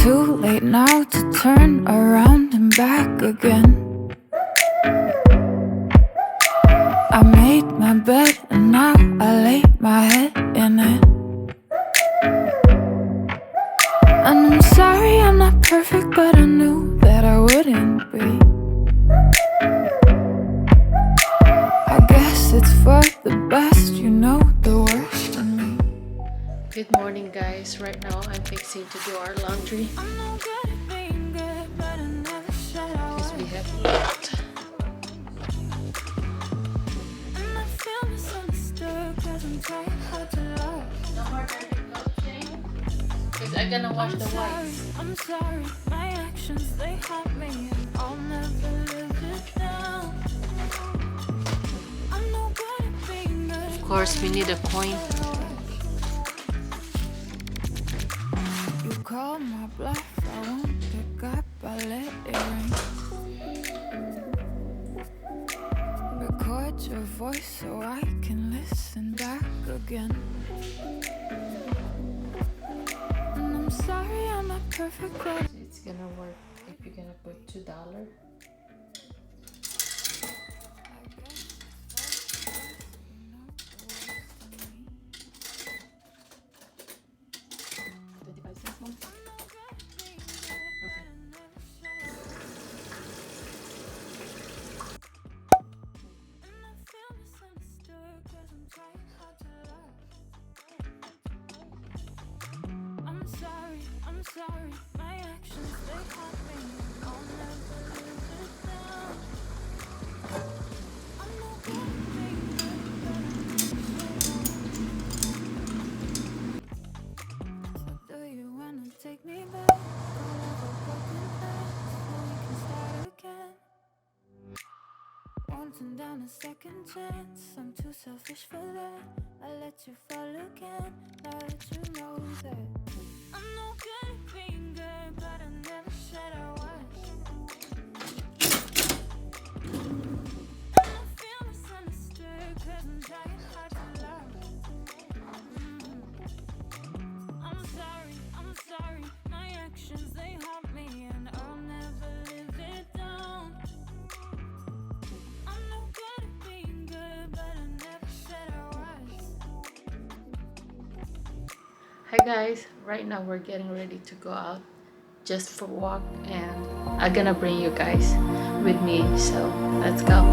too late now to turn around and back again. I made my bed and now I lay my head in it. And I'm sorry I'm not perfect, but I knew that I wouldn't be. I guess it's for the best, you know the worst in me. Good morning, guys. Right now I'm fixing to do our laundry I'm no good at being good, but I never said I because was. we have a lot. And I feel misunderstood cause I'm trying hard to love. No more dirty clothing because I'm gonna wash the whites. I'm sorry, my actions they haunt me and I'll never live it down. I'm no good at being good. Of course, we need a coin. You call my bluff, I won't pick up, I let it ring. Record your voice so I can listen back again. And I'm sorry I'm not perfect, but It's gonna work if you're gonna put $2. I'm sorry, my actions they haunt me. I'll never live it down. I'm no good at being good, but so do you wanna take me back? All of our broken hearts, so we can start again. Wanting down a second chance, I'm too selfish for that. I let you fall again, now that you know that. I'm no good at being good, but I never said I was. And I feel misunderstood cause I'm trying hard to love. I'm sorry, my actions they haunt me and I'll never live it down. I'm no good at being good, but I never said I was. Hi guys, right now we're getting ready to go out just for a walk and I'm gonna bring you guys with me, so let's go.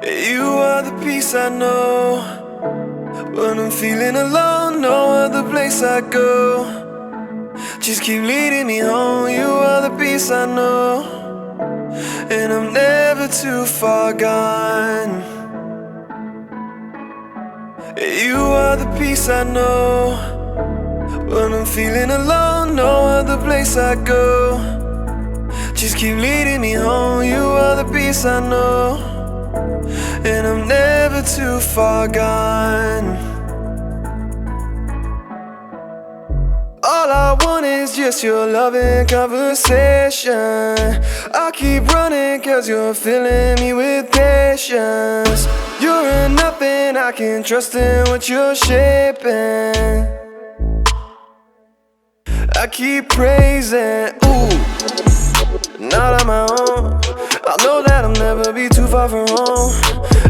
You are the peace I know. When I'm feeling alone, no other place I go. Just keep leading me home. You are the peace I know, and I'm never too far gone. You are the peace I know. When I'm feeling alone, no other place I go. Just keep leading me home. You are the peace I know, and I'm never too far gone. All I want is just your loving conversation. I'll keep running cause you're filling me with patience. You're nothing I can trust in what you're shaping. I keep praising, ooh, not on my own. I know that I'll never be too far from home.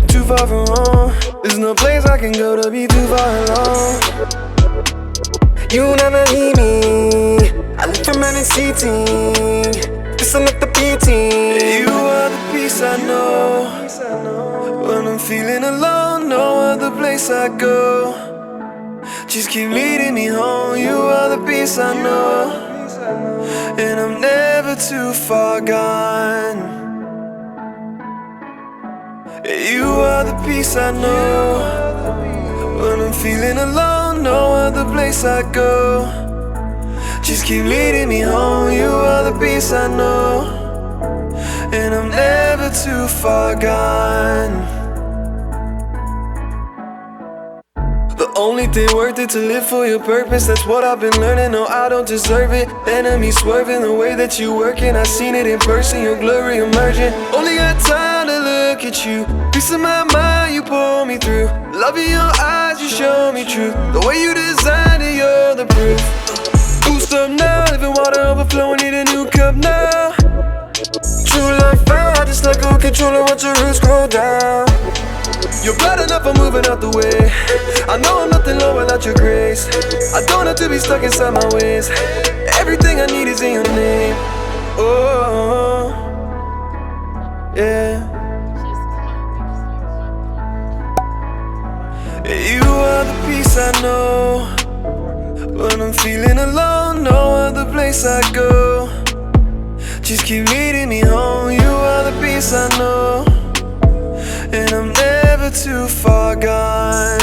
Too far from home. There's no place I can go to be too far alone. You never leave me. I live from having seating. Listen up the beating. You are the peace I know. When I'm feeling alone, no other place I go. Just keep leading me home. You are the peace I know, and I'm never too far gone. You are the peace I know. When I'm feeling alone, no other place I go. Just keep leading me home. You are the peace I know, and I'm never too far gone. The only thing worth it to live for your purpose. That's what I've been learning. No, I don't deserve it. Enemies swerving the way that you working. I seen it in person, your glory emerging. Only got time to look at you. Peace of my mind, you pull me through. Love in your eyes, you show me truth. The way you designed it, you're the proof. Boost up now, living water overflowing, need a new cup now. True love found, just let go, control and watch your roots grow down. You're bad enough, I'm moving out the way. I know I'm nothing low without your grace. I don't have to be stuck inside my ways. Everything I need is in your name. Oh, yeah. You are the peace I know. When I'm feeling alone, no other place I go. Just keep leading me home. You are the peace I know, and I'm never too far gone.